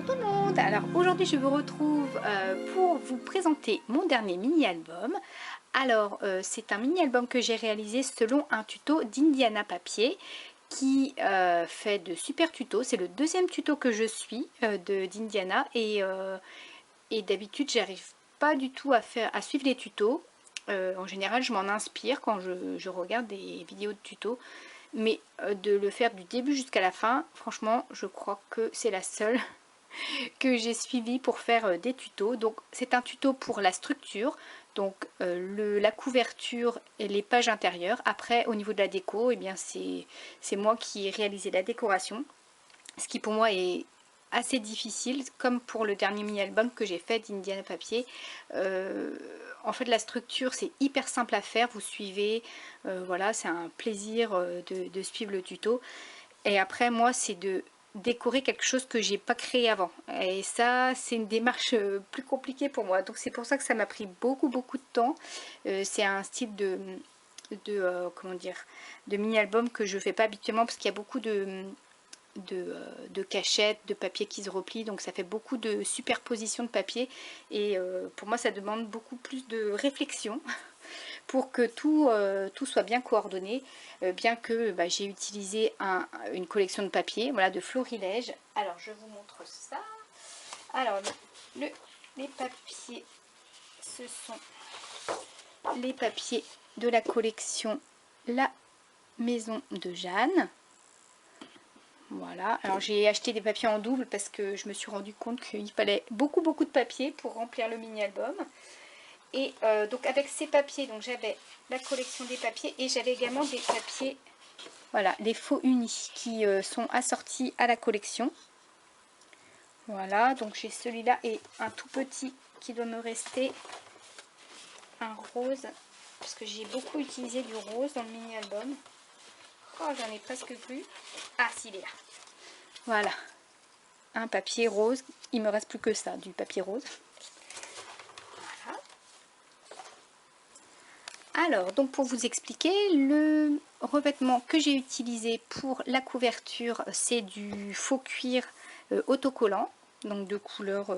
tout le monde. Alors aujourd'hui je vous retrouve pour vous présenter mon dernier mini-album. Alors c'est un mini-album que j'ai réalisé selon un tuto d'Indiana Papier qui fait de super tutos. C'est le deuxième tuto que je suis d'Indiana et d'habitude j'arrive pas du tout à suivre les tutos. En général je m'en inspire quand je regarde des vidéos de tutos. Mais de le faire du début jusqu'à la fin, franchement je crois que c'est la seule que j'ai suivi pour faire des tutos. Donc c'est un tuto pour la structure, donc la couverture et les pages intérieures. Après au niveau de la déco, eh bien c'est moi qui ai réalisé la décoration, ce qui pour moi est assez difficile, comme pour le dernier mini-album que j'ai fait d'Indiana Papier. En fait la structure c'est hyper simple à faire, vous suivez, voilà, c'est un plaisir de suivre le tuto. Et après moi c'est de décorer quelque chose que j'ai pas créé avant, et ça c'est une démarche plus compliquée pour moi, donc c'est pour ça que ça m'a pris beaucoup de temps. C'est un style comment dire, de mini album que je fais pas habituellement parce qu'il y a beaucoup de cachettes, de papier qui se replie, donc ça fait beaucoup de superposition de papier et pour moi ça demande beaucoup plus de réflexion pour que tout soit bien coordonné, bien que j'ai utilisé une collection de papier, voilà, de florilège. Alors je vous montre ça. Alors les papiers, ce sont les papiers de la collection La Maison de Jeanne. Voilà, alors j'ai acheté des papiers en double parce que je me suis rendu compte qu'il fallait beaucoup de papier pour remplir le mini-album. Et donc avec ces papiers, donc j'avais la collection des papiers et j'avais également des papiers, voilà, les faux unis qui sont assortis à la collection. Voilà, donc j'ai celui-là et un tout petit qui doit me rester, un rose, parce que j'ai beaucoup utilisé du rose dans le mini-album. Oh, j'en ai presque plus. Ah, si, il est là. Voilà, un papier rose, il me reste plus que ça, du papier rose. Voilà. Alors, donc pour vous expliquer, le revêtement que j'ai utilisé pour la couverture, c'est du faux cuir autocollant, donc de couleur,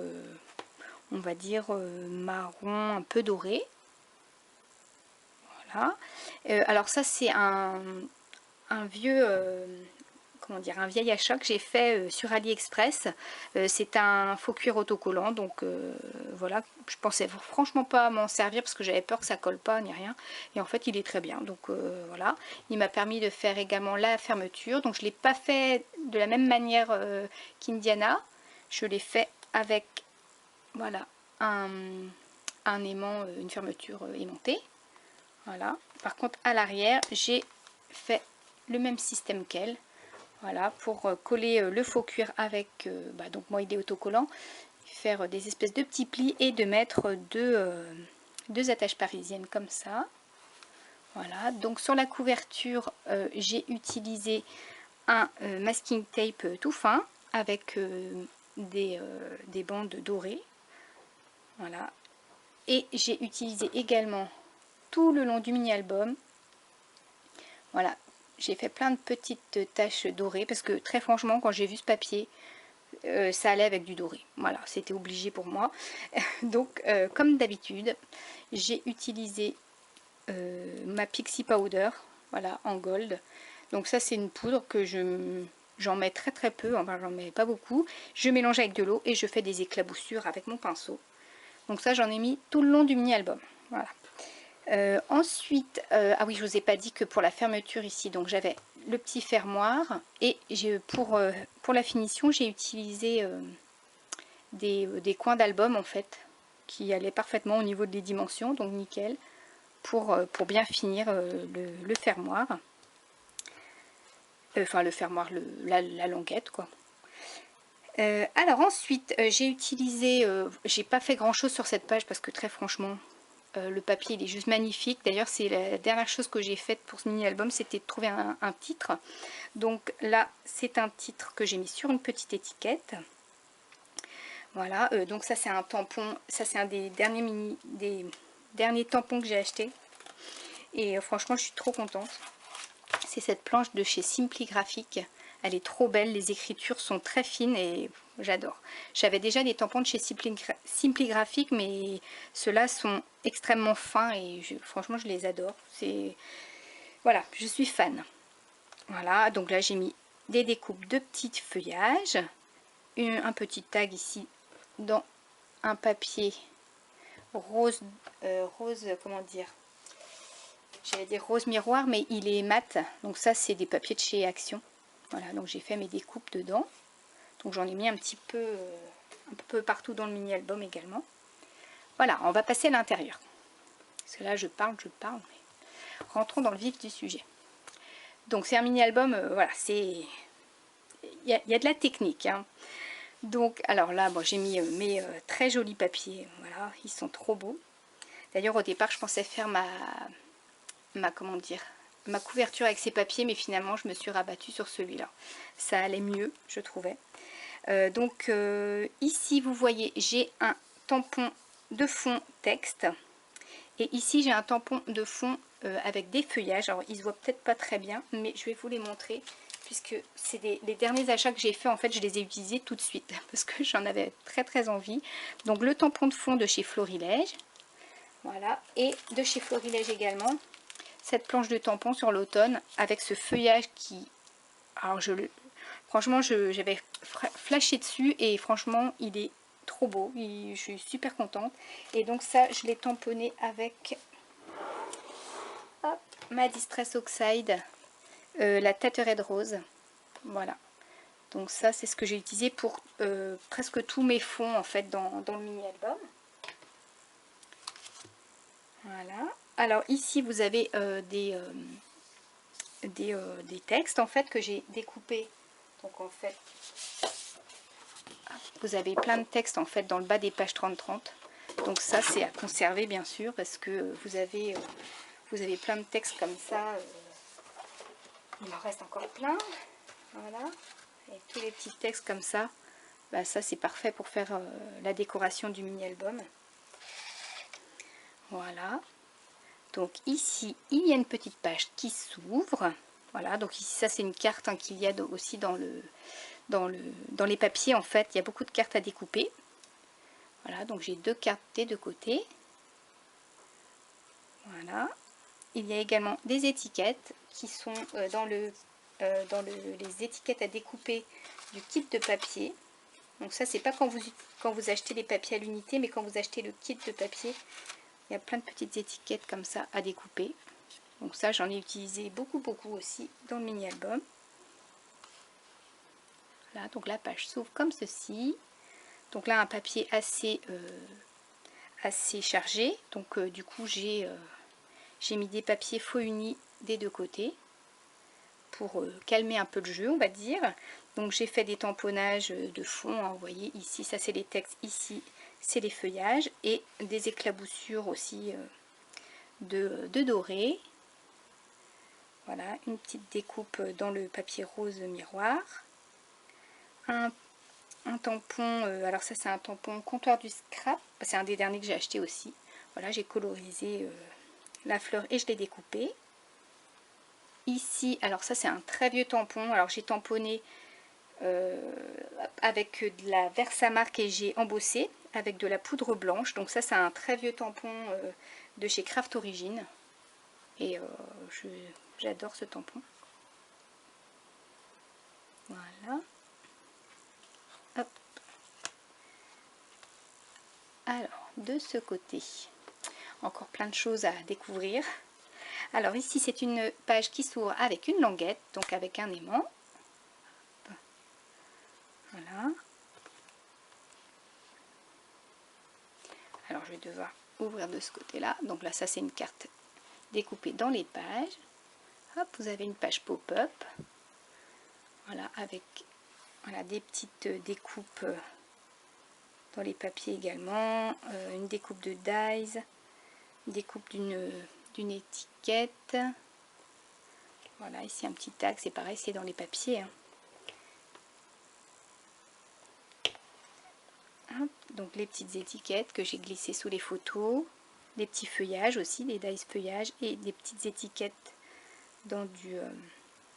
on va dire, marron un peu doré. Voilà. Alors ça, c'est un vieux... comment dire, un vieil achat que j'ai fait sur AliExpress. C'est un faux cuir autocollant, donc voilà, je pensais franchement pas m'en servir parce que j'avais peur que ça colle pas ni rien, et en fait il est très bien, donc voilà. Il m'a permis de faire également la fermeture, donc je l'ai pas fait de la même manière qu'Indiana, je l'ai fait avec, voilà, un aimant, une fermeture aimantée. Voilà. Par contre à l'arrière j'ai fait le même système qu'elle. Voilà, pour coller le faux cuir avec, donc moi il est autocollant, faire des espèces de petits plis et de mettre deux attaches parisiennes comme ça. Voilà, donc sur la couverture, j'ai utilisé un masking tape tout fin avec des bandes dorées. Voilà, et j'ai utilisé également tout le long du mini-album, voilà, j'ai fait plein de petites taches dorées parce que très franchement quand j'ai vu ce papier, ça allait avec du doré. Voilà, c'était obligé pour moi. Donc comme d'habitude, j'ai utilisé ma Pixie Powder, voilà, en gold. Donc ça c'est une poudre que j'en mets très peu, enfin j'en mets pas beaucoup. Je mélange avec de l'eau et je fais des éclaboussures avec mon pinceau. Donc ça j'en ai mis tout le long du mini-album. Voilà. Ensuite, ah oui, je vous ai pas dit que pour la fermeture ici, donc j'avais le petit fermoir et pour la finition, j'ai utilisé des coins d'album en fait qui allaient parfaitement au niveau des dimensions, donc nickel, pour bien finir le fermoir. Enfin, le fermoir, la languette quoi. Alors ensuite, j'ai utilisé, j'ai pas fait grand chose sur cette page parce que très franchement, le papier il est juste magnifique. D'ailleurs c'est la dernière chose que j'ai faite pour ce mini album, c'était de trouver un titre. Donc là c'est un titre que j'ai mis sur une petite étiquette. Voilà, donc ça c'est un tampon, ça c'est un des derniers tampons que j'ai acheté. Et franchement je suis trop contente. C'est cette planche de chez Simply Graphic Elle est trop belle, les écritures sont très fines et j'adore. J'avais déjà des tampons de chez Simply Graphic, mais ceux-là sont extrêmement fins et franchement je les adore. Voilà, je suis fan. Voilà, donc là j'ai mis des découpes de petits feuillages, un petit tag ici dans un papier rose, comment dire, j'allais dire rose miroir, mais il est mat, donc ça c'est des papiers de chez Action. Voilà, donc j'ai fait mes découpes dedans, donc j'en ai mis un peu partout dans le mini album également. Voilà, on va passer à l'intérieur, parce que là je parle, mais rentrons dans le vif du sujet. Donc c'est un mini album, voilà, il y a de la technique, hein. Donc alors là, bon, j'ai mis mes très jolis papiers, voilà, ils sont trop beaux. D'ailleurs au départ je pensais faire comment dire, ma couverture avec ces papiers, mais finalement je me suis rabattue sur celui-là. Ça allait mieux, je trouvais. Donc ici vous voyez, j'ai un tampon de fond texte. Et ici j'ai un tampon de fond avec des feuillages. Alors ils se voient peut-être pas très bien, mais je vais vous les montrer. Puisque c'est les derniers achats que j'ai fait, en fait je les ai utilisés tout de suite. Parce que j'en avais très envie. Donc le tampon de fond de chez Florilège. Voilà. Et de chez Florilège également. Cette planche de tampon sur l'automne avec ce feuillage qui... Alors franchement j'avais flashé dessus et franchement il est trop beau, je suis super contente. Et donc ça je l'ai tamponné avec ma Distress Oxide, la Tattered Rose. Voilà, donc ça c'est ce que j'ai utilisé pour presque tous mes fonds en fait dans le mini album. Voilà, alors ici vous avez des textes en fait que j'ai découpés. Donc en fait vous avez plein de textes en fait dans le bas des pages 30-30. Donc ça c'est à conserver bien sûr, parce que vous avez plein de textes comme ça. Il en reste encore plein. Voilà, et tous les petits textes comme ça, bah ça c'est parfait pour faire la décoration du mini album. Voilà, donc ici il y a une petite page qui s'ouvre. Voilà, donc ici ça c'est une carte, hein, qu'il y a aussi dans les papiers. En fait il y a beaucoup de cartes à découper. Voilà, donc j'ai deux cartes des deux côtés. Voilà, il y a également des étiquettes qui sont dans les étiquettes à découper du kit de papier. Donc ça c'est pas quand vous achetez les papiers à l'unité, mais quand vous achetez le kit de papier, il y a plein de petites étiquettes comme ça à découper. Donc ça j'en ai utilisé beaucoup aussi dans le mini album. Voilà, donc la page s'ouvre comme ceci. Donc là un papier assez chargé. Donc du coup j'ai mis des papiers faux unis des deux côtés pour calmer un peu le jeu, on va dire. Donc j'ai fait des tamponnages de fond, hein, vous voyez ici ça c'est les textes, ici c'est les feuillages, et des éclaboussures aussi de doré. Voilà, une petite découpe dans le papier rose miroir. Un tampon, alors ça c'est un tampon comptoir du scrap, c'est un des derniers que j'ai acheté aussi. Voilà, j'ai colorisé la fleur et je l'ai découpé. Ici, alors ça c'est un très vieux tampon, alors j'ai tamponné avec de la Versamark et j'ai embossé avec de la poudre blanche. Donc ça c'est un très vieux tampon de chez Craft Origin. Et j'adore ce tampon. Voilà. Hop. Alors, de ce côté, encore plein de choses à découvrir. Alors ici, c'est une page qui s'ouvre avec une languette, donc avec un aimant. Voilà. Alors, je vais devoir ouvrir de ce côté-là. Donc là, ça, c'est une carte découpée dans les pages. Hop, vous avez une page pop-up. Voilà, avec des petites découpes dans les papiers également. Une découpe de dies, une découpe d'une étiquette. Voilà, ici un petit tag, c'est pareil, c'est dans les papiers. Hein. Hop, donc les petites étiquettes que j'ai glissées sous les photos. Des petits feuillages aussi, des dies feuillages, et des petites étiquettes dans du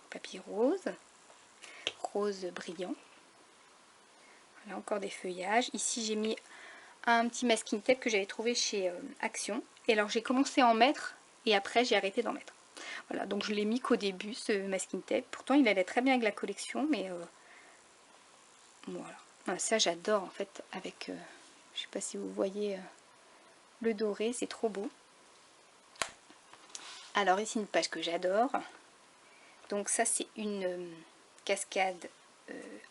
papier rose. rose brillant. Voilà, encore des feuillages. Ici j'ai mis un petit masking tape que j'avais trouvé chez Action. Et alors j'ai commencé à en mettre et après j'ai arrêté d'en mettre. Voilà, donc je l'ai mis qu'au début ce masking tape. Pourtant il allait très bien avec la collection, mais voilà. Ah, ça j'adore en fait avec, je sais pas si vous voyez le doré, c'est trop beau. Alors ici une page que j'adore. Donc ça c'est une cascade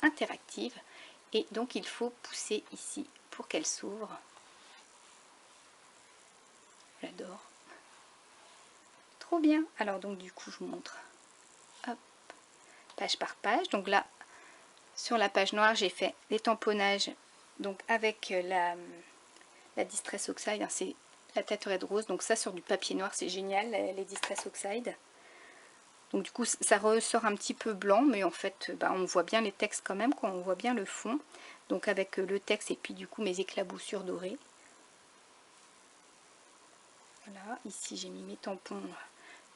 interactive. Et donc il faut pousser ici pour qu'elle s'ouvre. J'adore. Trop bien. Alors donc du coup je vous montre. Hop. Page par page. Donc là, sur la page noire, j'ai fait les tamponnages. Donc avec la Distress Oxide. Hein, c'est la Tattered Rose. Donc ça sur du papier noir, c'est génial, les Distress Oxide. Donc du coup ça ressort un petit peu blanc, mais en fait on voit bien les textes quand même, on voit bien le fond. Donc avec le texte et puis du coup mes éclaboussures dorées. Voilà, ici j'ai mis mes tampons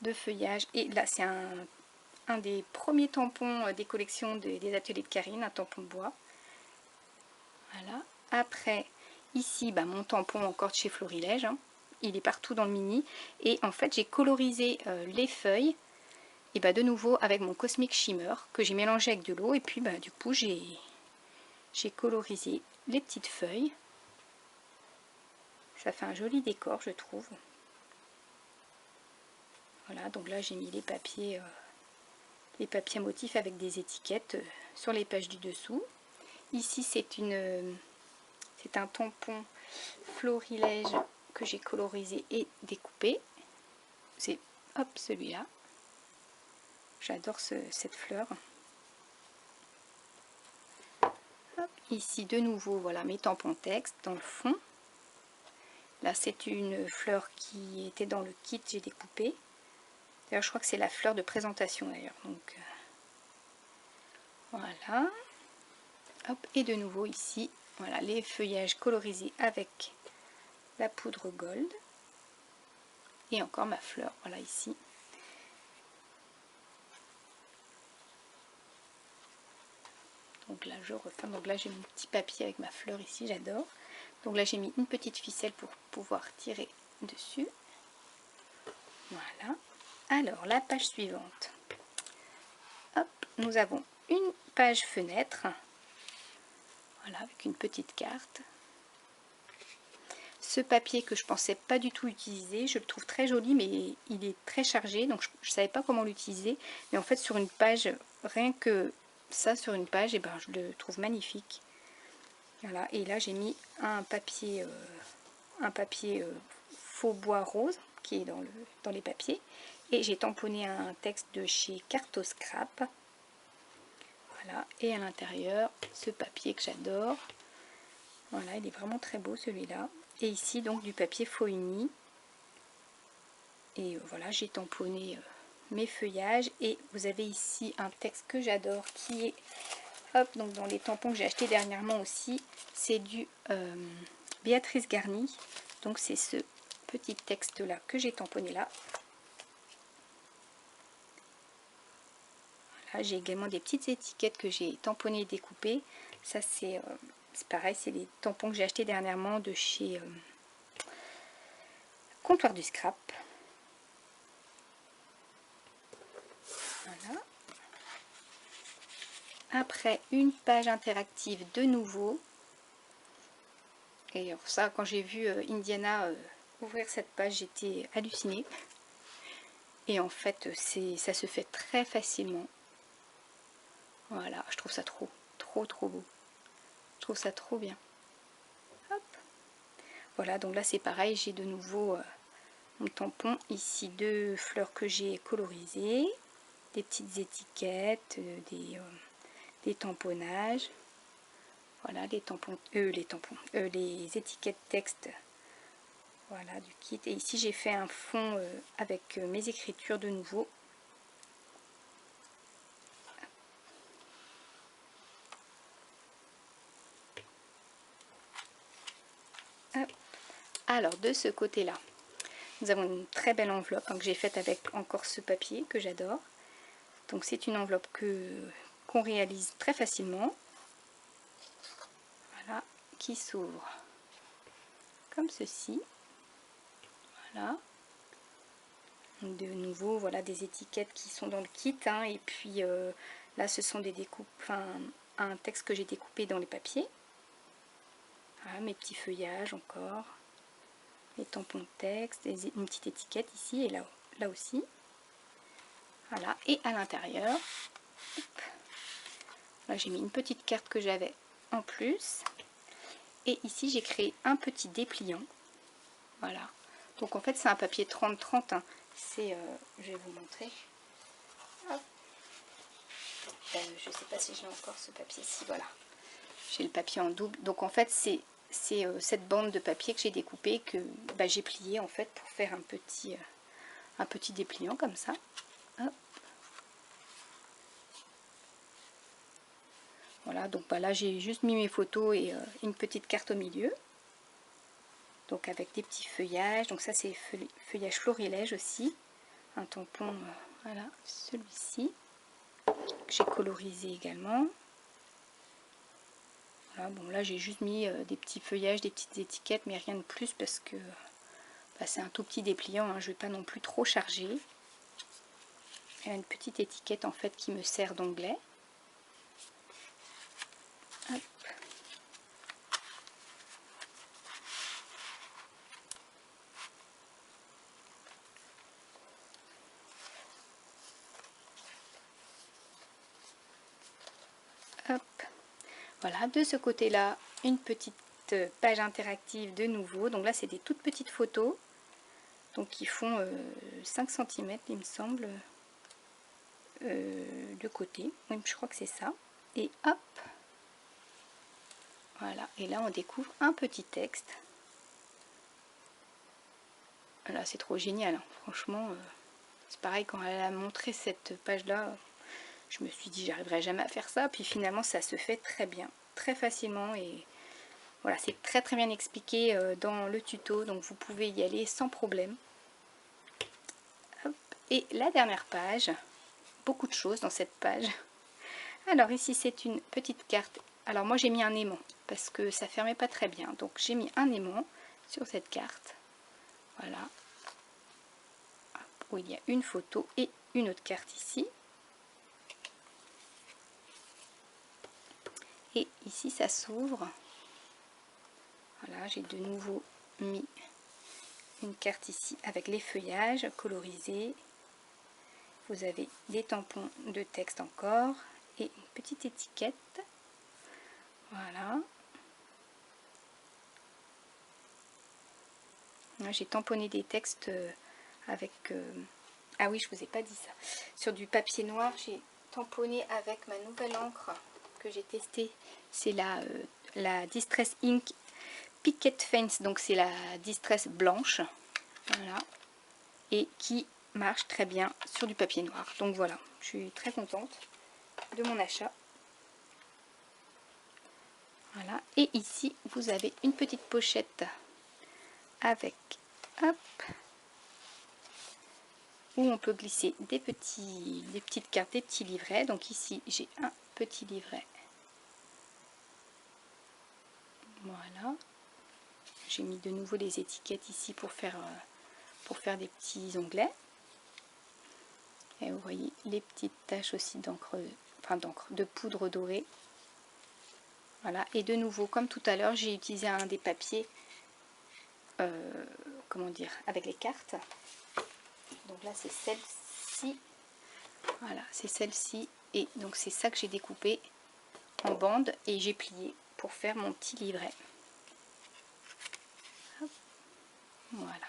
de feuillage. Et là c'est un des premiers tampons des collections des ateliers de Karine, un tampon bois. Voilà. Après ici mon tampon encore de chez Florilège. Hein. Il est partout dans le mini. Et en fait j'ai colorisé les feuilles. Et de nouveau avec mon Cosmic Shimmer que j'ai mélangé avec de l'eau. Et puis du coup j'ai colorisé les petites feuilles. Ça fait un joli décor je trouve. Voilà, donc là j'ai mis les papiers motifs avec des étiquettes sur les pages du dessous. Ici c'est un tampon Florilège que j'ai colorisé et découpé. C'est hop celui-là. J'adore cette fleur. Hop, ici de nouveau voilà mes tampons texte dans le fond. Là c'est une fleur qui était dans le kit, j'ai découpé. D'ailleurs je crois que c'est la fleur de présentation d'ailleurs. Donc voilà. Hop, et de nouveau ici, voilà les feuillages colorisés avec la poudre gold. Et encore ma fleur, voilà ici. Donc là je referme, donc là j'ai mon petit papier avec ma fleur ici, j'adore. Donc là j'ai mis une petite ficelle pour pouvoir tirer dessus. Voilà. Alors la page suivante. Hop, nous avons une page fenêtre. Voilà, avec une petite carte. Ce papier que je pensais pas du tout utiliser, je le trouve très joli, mais il est très chargé, donc je savais pas comment l'utiliser. Mais en fait sur une page, rien que ça sur une page, et je le trouve magnifique. Voilà, et là j'ai mis un papier faux bois rose qui est dans les papiers, et j'ai tamponné un texte de chez Carto Scrap. Voilà, et à l'intérieur ce papier que j'adore. Voilà, il est vraiment très beau celui-là. Et ici donc du papier faux uni. Et voilà, j'ai tamponné mes feuillages. Et vous avez ici un texte que j'adore qui est, hop, donc dans les tampons que j'ai acheté dernièrement aussi, c'est du Béatrice Garni. Donc c'est ce petit texte là que j'ai tamponné là. Voilà, j'ai également des petites étiquettes que j'ai tamponnées et découpées. Ça c'est pareil, c'est les tampons que j'ai achetés dernièrement de chez Comptoir du Scrap. Voilà. Après une page interactive de nouveau. Et alors ça, quand j'ai vu Indiana ouvrir cette page, j'étais hallucinée. Et en fait, ça se fait très facilement. Voilà, je trouve ça trop beau. Je trouve ça trop bien. Hop. Voilà, donc là c'est pareil, j'ai de nouveau mon tampon. Ici, deux fleurs que j'ai colorisées. Des petites étiquettes, des tamponnages. Voilà, les étiquettes texte. Voilà, du kit. Et ici, j'ai fait un fond avec mes écritures de nouveau. Hop. Alors, de ce côté-là, nous avons une très belle enveloppe que j'ai faite avec encore ce papier que j'adore. Donc, c'est une enveloppe qu'on réalise très facilement. Voilà, qui s'ouvre comme ceci. Voilà. De nouveau, voilà des étiquettes qui sont dans le kit, hein, et puis là ce sont des découpes, enfin un texte que j'ai découpé dans les papiers. Voilà, mes petits feuillages encore, les tampons de texte, une petite étiquette ici et là aussi. Voilà, et à l'intérieur, là j'ai mis une petite carte que j'avais en plus, et ici j'ai créé un petit dépliant. Voilà, donc en fait c'est un papier 30-30, hein. C'est, je vais vous montrer. Hop. Je sais pas si j'ai encore ce papier-ci, voilà. J'ai le papier en double, donc en fait c'est cette bande de papier que j'ai découpée, que bah, j'ai plié en fait pour faire un petit dépliant comme ça. Hop. Voilà, donc bah, là j'ai juste mis mes photos et une petite carte au milieu. Donc avec des petits feuillages, donc ça c'est feuillage florilège aussi. Un tampon, voilà, celui-ci, que j'ai colorisé également. Voilà, bon là j'ai juste mis des petits feuillages, des petites étiquettes, mais rien de plus parce que bah, c'est un tout petit dépliant, hein, je ne vais pas non plus trop charger. Il y a une petite étiquette en fait qui me sert d'onglet. Hop. Hop. Voilà, de ce côté-là, une petite page interactive de nouveau. Donc là, c'est des toutes petites photos. Donc qui font 5 cm, il me semble, de côté. Oui, je crois que c'est ça. Et hop. Voilà, et là on découvre un petit texte. Là c'est trop génial, hein. Franchement, c'est pareil, quand elle a montré cette page-là, je me suis dit j'arriverai jamais à faire ça, puis finalement ça se fait très bien, très facilement, et voilà, c'est très très bien expliqué dans le tuto, donc vous pouvez y aller sans problème. Hop. Et la dernière page, beaucoup de choses dans cette page. Alors ici c'est une petite carte. Alors moi j'ai mis un aimant parce que ça fermait pas très bien, donc j'ai mis un aimant sur cette carte. Voilà, où il y a une photo et une autre carte ici. Et ici ça s'ouvre. Voilà, j'ai de nouveau mis une carte ici avec les feuillages colorisés. Vous avez des tampons de texte encore et une petite étiquette. Voilà. J'ai tamponné des textes avec... ah oui, je vous ai pas dit ça. Sur du papier noir, j'ai tamponné avec ma nouvelle encre que j'ai testée. C'est la Distress Ink Picket Fence. Donc c'est la Distress blanche. Voilà. Et qui marche très bien sur du papier noir. Donc voilà, je suis très contente de mon achat. Voilà. Et ici, vous avez une petite pochette avec... Hop, où on peut glisser des petites cartes, des petits livrets. Donc ici j'ai un petit livret. Voilà. J'ai mis de nouveau les étiquettes ici pour faire des petits onglets. Et vous voyez les petites taches aussi d'encre, de poudre dorée. Voilà. Et de nouveau, comme tout à l'heure, j'ai utilisé un des papiers, comment dire, avec les cartes. Donc là c'est celle-ci. Voilà, c'est celle-ci. Et donc c'est ça que j'ai découpé en bande et j'ai plié pour faire mon petit livret. Hop. Voilà.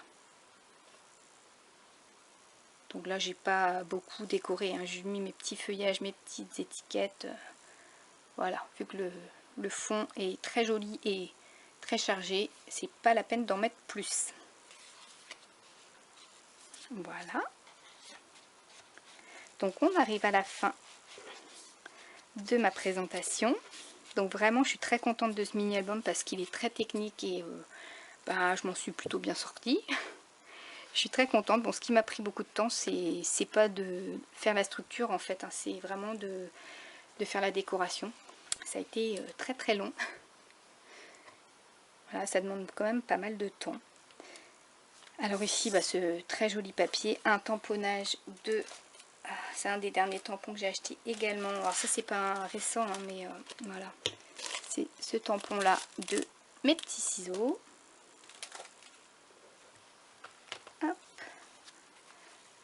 Donc là j'ai pas beaucoup décoré, hein. J'ai mis mes petits feuillages, mes petites étiquettes. Voilà, vu que le fond est très joli et très chargé, c'est pas la peine d'en mettre plus. Voilà. Donc on arrive à la fin de ma présentation. Donc vraiment je suis très contente de ce mini album parce qu'il est très technique et je m'en suis plutôt bien sortie. Je suis très contente. Bon, ce qui m'a pris beaucoup de temps, c'est pas de faire la structure en fait, hein. C'est vraiment faire la décoration. Ça a été très très long. Voilà, ça demande quand même pas mal de temps. Alors ici, ce très joli papier, un tamponnage de... c'est un des derniers tampons que j'ai acheté également. Alors ça, c'est pas un récent, hein, mais voilà. C'est ce tampon-là de mes petits ciseaux. Hop.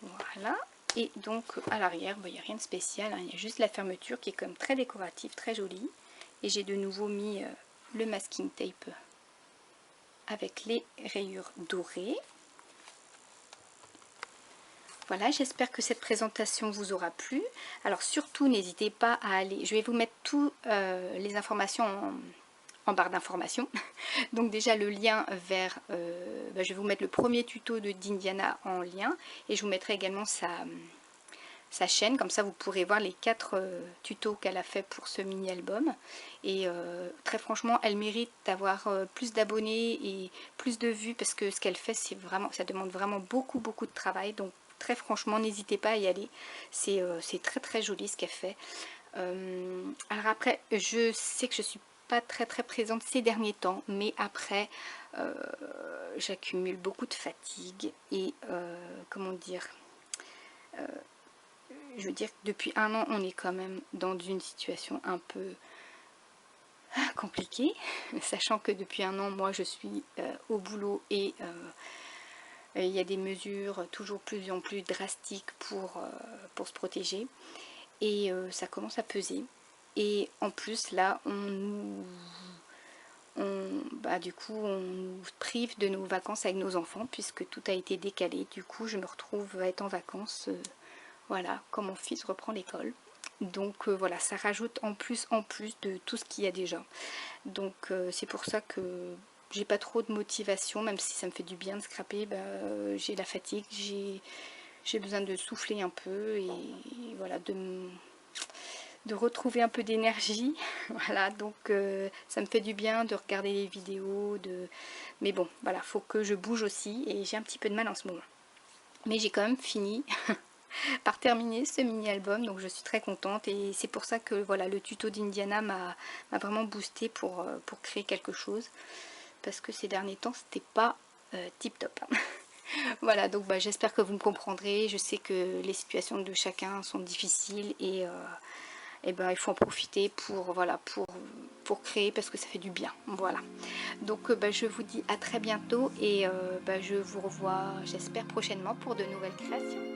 Voilà. Et donc, à l'arrière, il n'y a rien de spécial, hein. Il y a juste la fermeture qui est quand même très décorative, très jolie. Et j'ai de nouveau mis le masking tape avec les rayures dorées. Voilà, j'espère que cette présentation vous aura plu. Alors surtout, n'hésitez pas à aller... Je vais vous mettre toutes les informations en barre d'informations. Donc déjà le lien vers... je vais vous mettre le premier tuto d'Indiana en lien. Et je vous mettrai également sa chaîne. Comme ça, vous pourrez voir les 4 tutos qu'elle a fait pour ce mini-album. Et très franchement, elle mérite d'avoir plus d'abonnés et plus de vues. Parce que ce qu'elle fait, c'est vraiment, ça demande vraiment beaucoup de travail. Donc très franchement, n'hésitez pas à y aller. C'est très très joli ce qu'elle fait. Alors après, je sais que je suis pas très présente ces derniers temps, mais après j'accumule beaucoup de fatigue et comment dire, je veux dire que depuis un an on est quand même dans une situation un peu compliquée, sachant que depuis un an moi je suis au boulot et il y a des mesures toujours plus en plus drastiques pour se protéger et ça commence à peser. Et en plus là du coup on nous prive de nos vacances avec nos enfants puisque tout a été décalé. Du coup je me retrouve à être en vacances voilà, quand mon fils reprend l'école. Donc voilà, ça rajoute en plus de tout ce qu'il y a déjà. Donc c'est pour ça que j'ai pas trop de motivation, même si ça me fait du bien de scraper. J'ai la fatigue, j'ai besoin de souffler un peu et voilà, de retrouver un peu d'énergie. Voilà, donc ça me fait du bien de regarder les vidéos, mais bon, voilà, faut que je bouge aussi et j'ai un petit peu de mal en ce moment. Mais j'ai quand même fini par terminer ce mini-album, donc je suis très contente et c'est pour ça que voilà, le tuto d'Indiana m'a vraiment boosté pour créer quelque chose, parce que ces derniers temps, c'était pas tip top. Voilà, donc j'espère que vous me comprendrez. Je sais que les situations de chacun sont difficiles et il faut en profiter pour, voilà, pour créer parce que ça fait du bien. Voilà. Donc je vous dis à très bientôt et je vous revois, j'espère, prochainement pour de nouvelles créations.